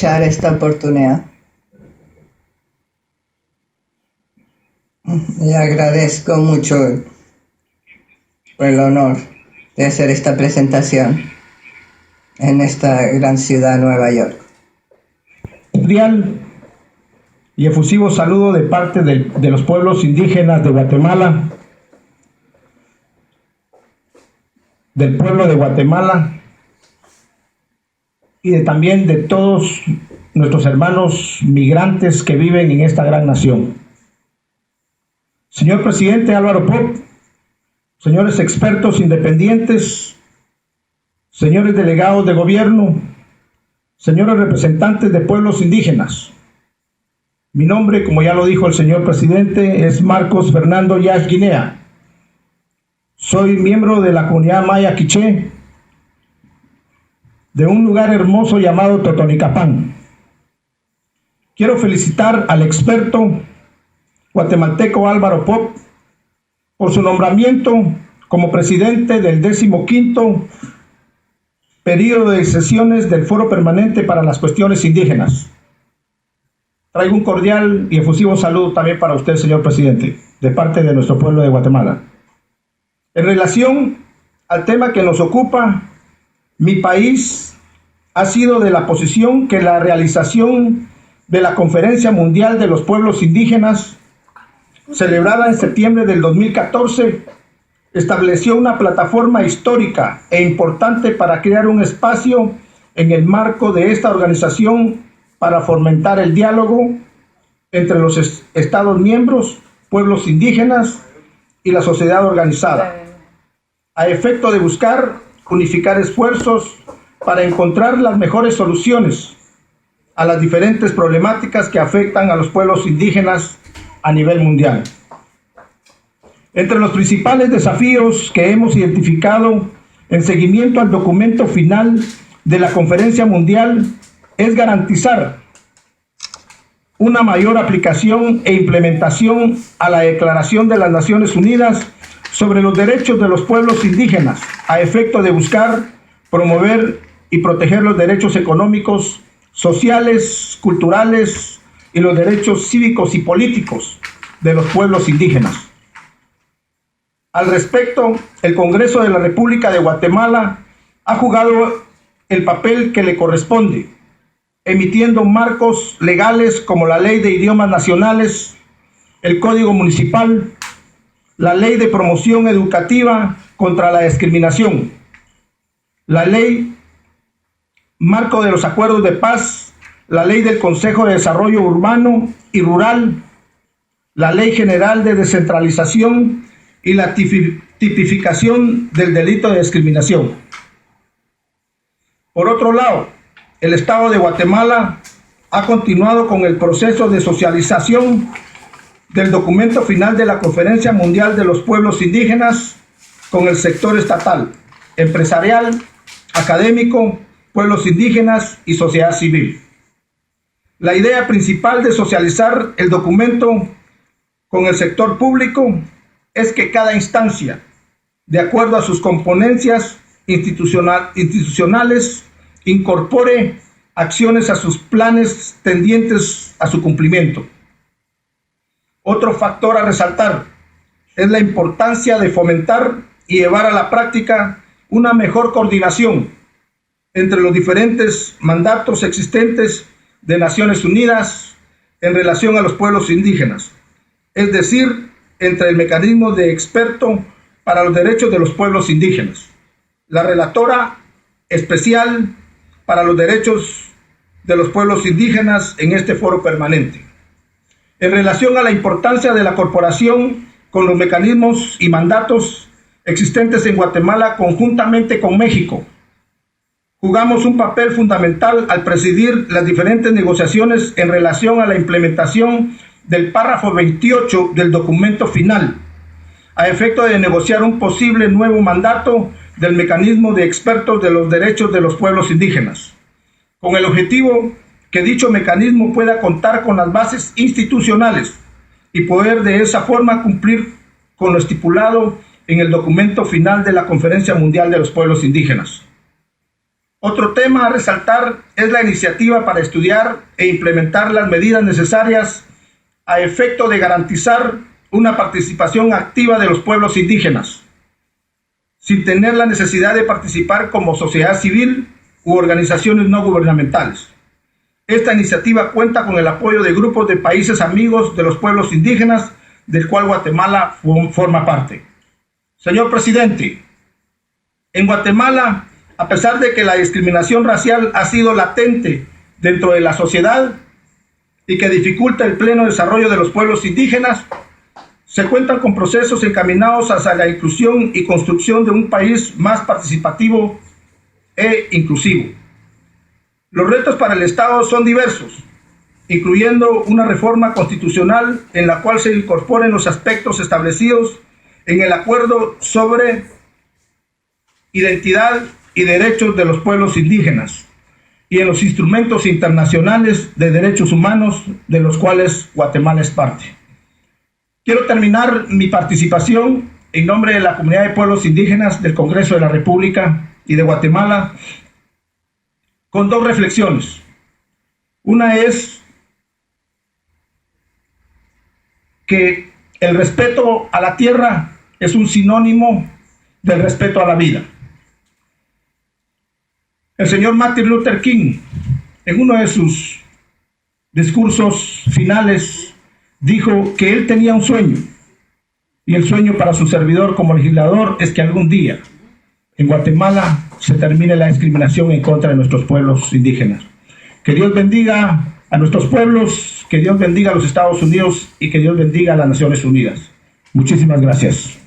esta oportunidad. Le agradezco mucho por el honor de hacer esta presentación en esta gran ciudad, Nueva York. Cordial y efusivo saludo de parte de los pueblos indígenas de Guatemala, del pueblo de Guatemala y también de todos nuestros hermanos migrantes que viven en esta gran nación. Señor presidente Álvaro Pop, señores expertos independientes, señores delegados de gobierno, señores representantes de pueblos indígenas. Mi nombre, como ya lo dijo el señor presidente, es Marcos Fernando Yash Guinea. Soy miembro de la comunidad maya quiché de un lugar hermoso llamado Totonicapán. Quiero felicitar al experto guatemalteco Álvaro Pop por su nombramiento como presidente del 15º periodo de sesiones del Foro Permanente para las Cuestiones Indígenas. Traigo un cordial y efusivo saludo también para usted, señor presidente, de parte de nuestro pueblo de Guatemala. En relación al tema que nos ocupa, mi país ha sido de la posición que la realización de la Conferencia Mundial de los Pueblos Indígenas, celebrada en septiembre del 2014, estableció una plataforma histórica e importante para crear un espacio en el marco de esta organización para fomentar el diálogo entre los Estados miembros, pueblos indígenas y la sociedad organizada, a efecto de buscar unificar esfuerzos para encontrar las mejores soluciones a las diferentes problemáticas que afectan a los pueblos indígenas a nivel mundial. Entre los principales desafíos que hemos identificado en seguimiento al documento final de la Conferencia Mundial es garantizar una mayor aplicación e implementación a la Declaración de las Naciones Unidas sobre los derechos de los pueblos indígenas, a efecto de buscar, promover y proteger los derechos económicos, sociales, culturales y los derechos cívicos y políticos de los pueblos indígenas. Al respecto, el Congreso de la República de Guatemala ha jugado el papel que le corresponde, emitiendo marcos legales como la Ley de Idiomas Nacionales, el Código Municipal, la Ley de Promoción Educativa contra la Discriminación, la Ley Marco de los Acuerdos de Paz, la Ley del Consejo de Desarrollo Urbano y Rural, la Ley General de Descentralización y la tipificación del delito de discriminación. Por otro lado, el Estado de Guatemala ha continuado con el proceso de socialización del documento final de la Conferencia Mundial de los Pueblos Indígenas con el sector estatal, empresarial, académico, pueblos indígenas y sociedad civil. La idea principal de socializar el documento con el sector público es que cada instancia, de acuerdo a sus componencias institucionales, incorpore acciones a sus planes tendientes a su cumplimiento. Otro factor a resaltar es la importancia de fomentar y llevar a la práctica una mejor coordinación entre los diferentes mandatos existentes de Naciones Unidas en relación a los pueblos indígenas, es decir, entre el mecanismo de experto para los derechos de los pueblos indígenas, la relatora especial para los derechos de los pueblos indígenas en este foro permanente. En relación a la importancia de la corporación con los mecanismos y mandatos existentes en Guatemala conjuntamente con México, jugamos un papel fundamental al presidir las diferentes negociaciones en relación a la implementación del párrafo 28 del documento final, a efecto de negociar un posible nuevo mandato del mecanismo de expertos de los derechos de los pueblos indígenas, con el objetivo que dicho mecanismo pueda contar con las bases institucionales y poder de esa forma cumplir con lo estipulado en el documento final de la Conferencia Mundial de los Pueblos Indígenas. Otro tema a resaltar es la iniciativa para estudiar e implementar las medidas necesarias a efecto de garantizar una participación activa de los pueblos indígenas, sin tener la necesidad de participar como sociedad civil u organizaciones no gubernamentales. Esta iniciativa cuenta con el apoyo de grupos de países amigos de los pueblos indígenas, del cual Guatemala forma parte. Señor presidente, en Guatemala, a pesar de que la discriminación racial ha sido latente dentro de la sociedad y que dificulta el pleno desarrollo de los pueblos indígenas, se cuentan con procesos encaminados hacia la inclusión y construcción de un país más participativo e inclusivo. Los retos para el Estado son diversos, incluyendo una reforma constitucional en la cual se incorporen los aspectos establecidos en el Acuerdo sobre Identidad y Derechos de los Pueblos Indígenas y en los instrumentos internacionales de derechos humanos de los cuales Guatemala es parte. Quiero terminar mi participación en nombre de la Comunidad de Pueblos Indígenas del Congreso de la República y de Guatemala con dos reflexiones. Una es que el respeto a la tierra es un sinónimo del respeto a la vida. El señor Martin Luther King, en uno de sus discursos finales, dijo que él tenía un sueño, y el sueño para su servidor como legislador es que algún día en Guatemala se termine la discriminación en contra de nuestros pueblos indígenas. Que Dios bendiga a nuestros pueblos, que Dios bendiga a los Estados Unidos y que Dios bendiga a las Naciones Unidas. Muchísimas gracias.